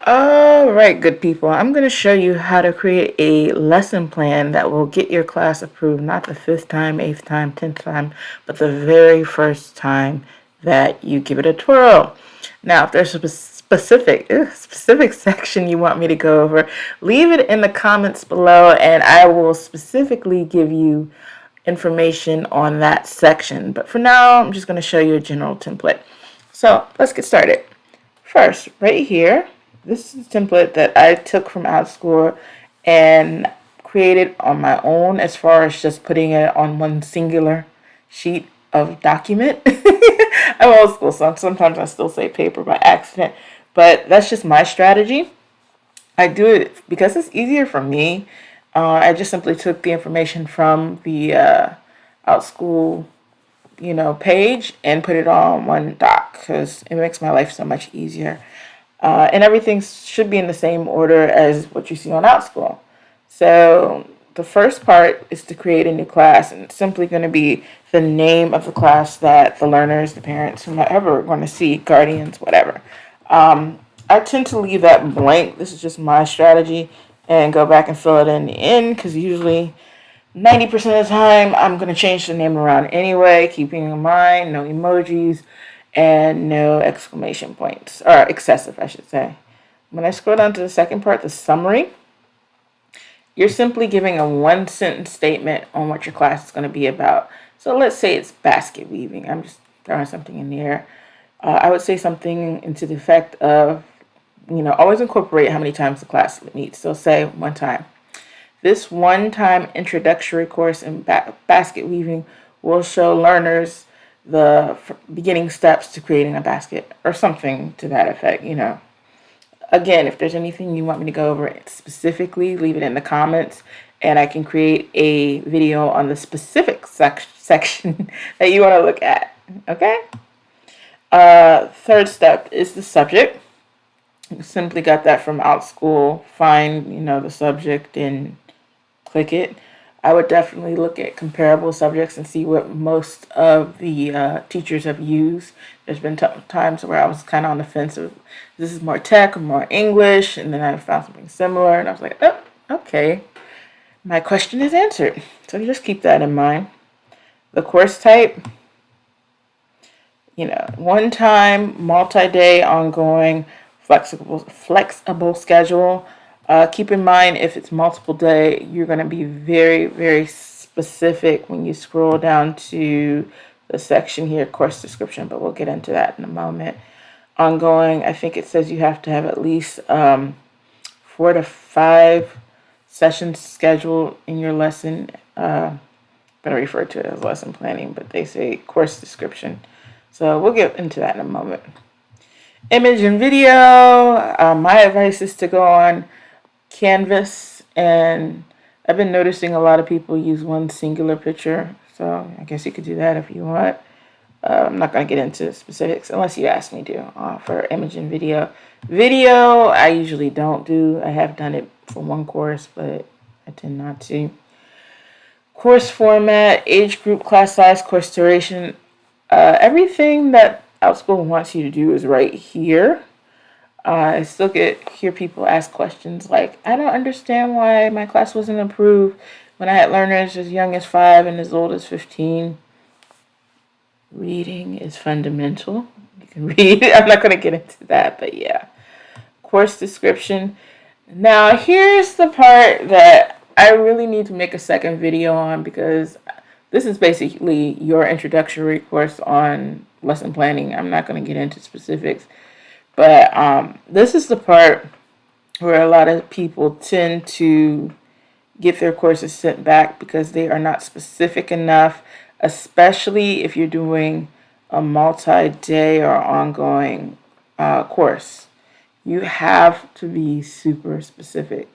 All right, good people. I'm going to show you how to create a lesson plan that will get your class approved, not the fifth time, eighth time, 10th time, but the very first time that you give it a twirl. Now, if there's a specific section you want me to go over, leave it in the comments below and I will specifically give you information on that section. But for now, I'm just going to show you a general template. So let's get started. First, right here, this is a template that I took from Outschool and created on my own as far as just putting it on one singular sheet of document. I'm old school, so sometimes I still say paper by accident, but that's just my strategy. I do it because it's easier for me. I just simply took the information from the Outschool, page and put it on one doc because it makes my life so much easier. And everything should be in the same order as what you see on Outschool. So the first part is to create a new class, and it's simply going to be the name of the class that the learners, the parents, whomever are going to see, guardians, whatever. I tend to leave that blank. This is just my strategy, and go back and fill it in the end because usually 90% of the time I'm going to change the name around anyway, keeping in mind no emojis and no exclamation points, or excessive, I should say. When I scroll down to the second part, the summary, you're simply giving a one-sentence statement on what your class is going to be about. So let's say it's basket weaving. I'm just throwing something in the air. I would say something into the effect of, always incorporate how many times the class meets. So say one time. This one-time introductory course in basket weaving will show learners the beginning steps to creating a basket or something to that effect, Again, if there's anything you want me to go over specifically, leave it in the comments and I can create a video on the specific section that you want to look at, okay? Third step is the subject. Simply got that from Outschool. Find, the subject and click it. I would definitely look at comparable subjects and see what most of the teachers have used. There's been times where I was kind of on the fence of this is more tech or more English, and then I found something similar, and I was like, oh, okay, my question is answered. So just keep that in mind. The course type, one time, multi-day, ongoing, flexible schedule. Keep in mind, if it's multiple day, you're going to be very, very specific when you scroll down to the section here, course description, but we'll get into that in a moment. Ongoing, I think it says you have to have at least 4 to 5 sessions scheduled in your lesson. I'm going to refer to it as lesson planning, but they say course description. So we'll get into that in a moment. Image and video, my advice is to go on Canvas, and I've been noticing a lot of people use one singular picture, so I guess you could do that if you want. I'm not going to get into specifics unless you ask me to for image and video. Video, I usually don't do. I have done it for one course, but I tend not to. Course format, age group, class size, course duration. Everything that Outschool wants you to do is right here. I still hear people ask questions like, I don't understand why my class wasn't approved when I had learners as young as 5 and as old as 15. Reading is fundamental. You can read. I'm not going to get into that, but yeah. Course description. Now, here's the part that I really need to make a second video on because this is basically your introductory course on lesson planning. I'm not going to get into specifics. But this is the part where a lot of people tend to get their courses sent back because they are not specific enough, especially if you're doing a multi-day or ongoing course. You have to be super specific.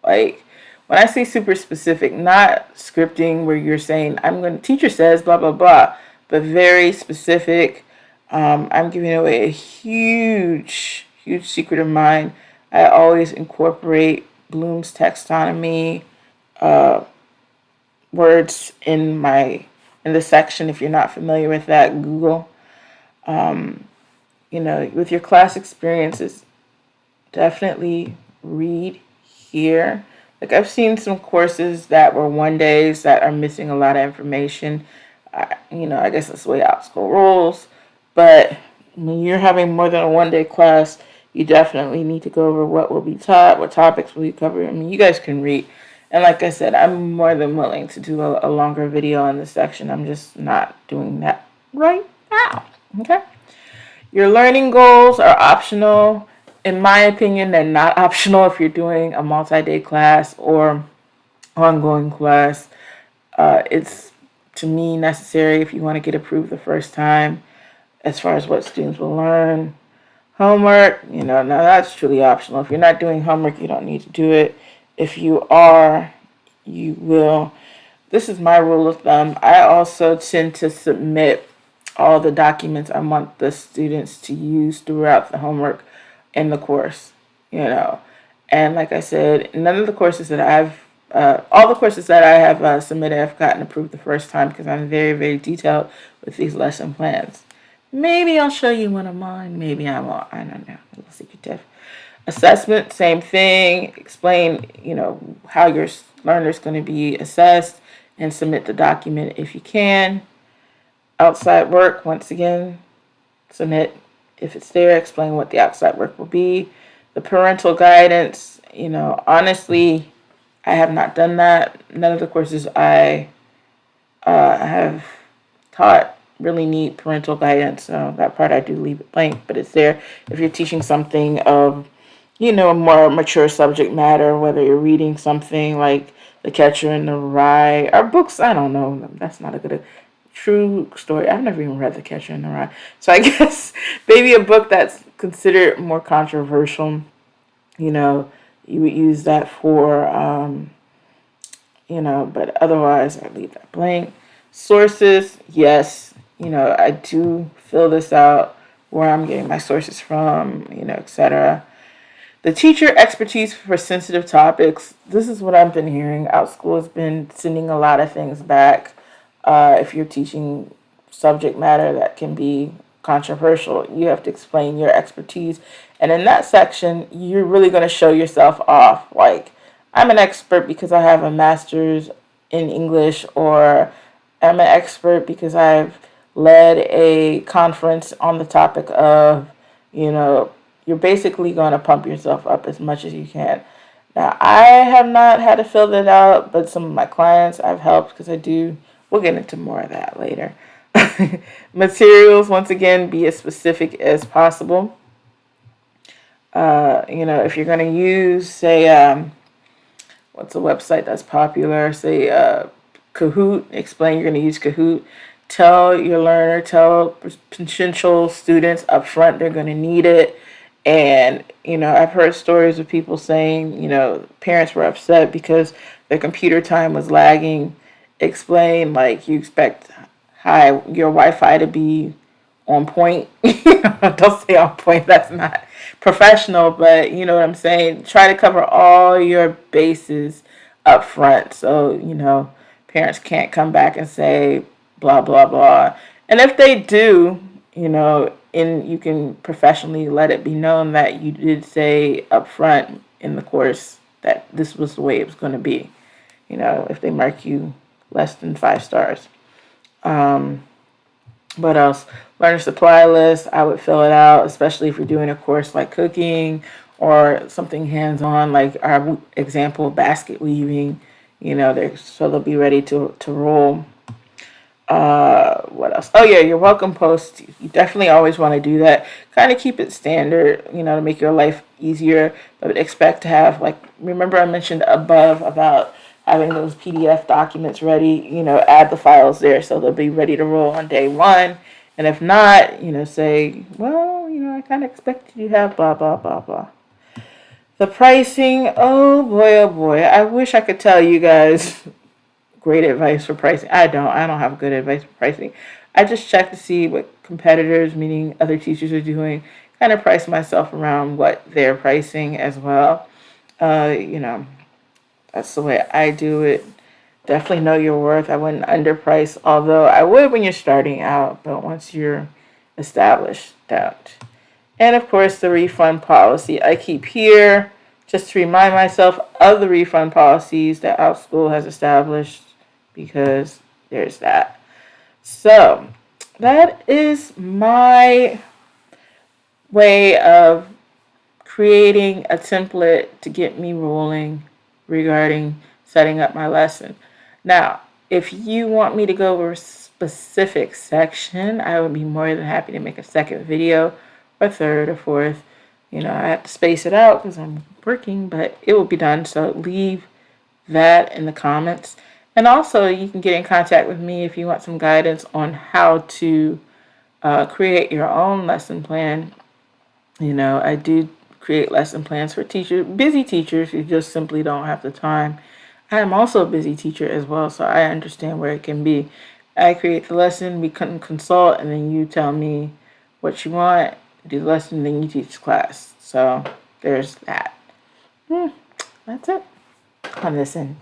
Like, when I say super specific, not scripting where you're saying, teacher says blah, blah, blah, but very specific. I'm giving away a huge secret of mine. I always incorporate Bloom's taxonomy words in the section. If you're not familiar with that, Google. With your class experiences, definitely read here. Like I've seen some courses that were 1 days that are missing a lot of information. I guess that's the way Outschool rolls. But when you're having more than a 1 day class, you definitely need to go over what will be taught, what topics will be covered. I mean, you guys can read. And like I said, I'm more than willing to do a longer video on this section. I'm just not doing that right now. Okay? Your learning goals are optional. In my opinion, they're not optional if you're doing a multi-day class or ongoing class. It's, to me, necessary if you want to get approved the first time as far as what students will learn. Homework, now that's truly optional. If you're not doing homework, you don't need to do it. If you are, you will. This is my rule of thumb. I also tend to submit all the documents I want the students to use throughout the homework in the course, And like I said, none of the courses that all the courses that I have submitted, I've gotten approved the first time because I'm very, very detailed with these lesson plans. Maybe I'll show you one of mine. Maybe I won't. I don't know. A little secretive. Assessment, same thing. Explain, how your learner's going to be assessed and submit the document if you can. Outside work, once again, submit if it's there. Explain what the outside work will be. The parental guidance, honestly, I have not done that. None of the courses I have taught really need parental guidance. So that part I do leave it blank, but it's there if you're teaching something of, a more mature subject matter, whether you're reading something like The Catcher in the Rye, or books, I don't know. That's not a good true story. I've never even read The Catcher in the Rye. So I guess maybe a book that's considered more controversial, you would use that for, but otherwise I leave that blank. Sources, yes, I do fill this out, where I'm getting my sources from, etc. The teacher expertise for sensitive topics. This is what I've been hearing. Outschool has been sending a lot of things back. If you're teaching subject matter that can be controversial, you have to explain your expertise. And in that section, you're really going to show yourself off. Like, I'm an expert because I have a master's in English, or I'm an expert because I've led a conference on the topic of, you're basically going to pump yourself up as much as you can. Now, I have not had to fill that out, but some of my clients I've helped because I do. We'll get into more of that later. Materials, once again, be as specific as possible. If you're going to use, say, what's a website that's popular? Say, Kahoot. Explain you're going to use Kahoot. Tell your learner, tell potential students up front they're going to need it. And, I've heard stories of people saying, parents were upset because their computer time was lagging. Explain, like, you expect your Wi-Fi to be on point. Don't say on point. That's not professional, but you know what I'm saying. Try to cover all your bases up front, so parents can't come back and say blah blah blah. And if they do, and you can professionally let it be known that you did say up front in the course that this was the way it was going to be. If they mark you less than 5 stars. What else? Learner supply list. I would fill it out, especially if you're doing a course like cooking or something hands-on, like our example, basket weaving. So they'll be ready to roll. What else? Oh yeah, your welcome post. You definitely always want to do that. Kind of keep it standard, to make your life easier. But expect to have, remember I mentioned above about having those PDF documents ready, add the files there so they'll be ready to roll on day 1. And if not, say, well, I kind of expected you to have blah, blah, blah, blah. The pricing, oh boy. I wish I could tell you guys great advice for pricing. I don't have good advice for pricing. I just check to see what competitors, meaning other teachers, are doing, kind of price myself around what they're pricing as well. That's the way I do it. Definitely know your worth. I wouldn't underprice, although I would when you're starting out, but once you're established, don't. And of course, the refund policy I keep here just to remind myself of the refund policies that Outschool has established, because there's that. So that is my way of creating a template to get me rolling regarding setting up my lesson. Now, if you want me to go over a specific section, I would be more than happy to make a second video, or third, or fourth. I have to space it out because I'm working, but it will be done. So leave that in the comments. And also, you can get in contact with me if you want some guidance on how to create your own lesson plan. I do create lesson plans for busy teachers who just simply don't have the time. I am also a busy teacher as well, so I understand where it can be. I create the lesson, we can consult, and then you tell me what you want, do the lesson, then you teach class. So there's that. That's it on this end.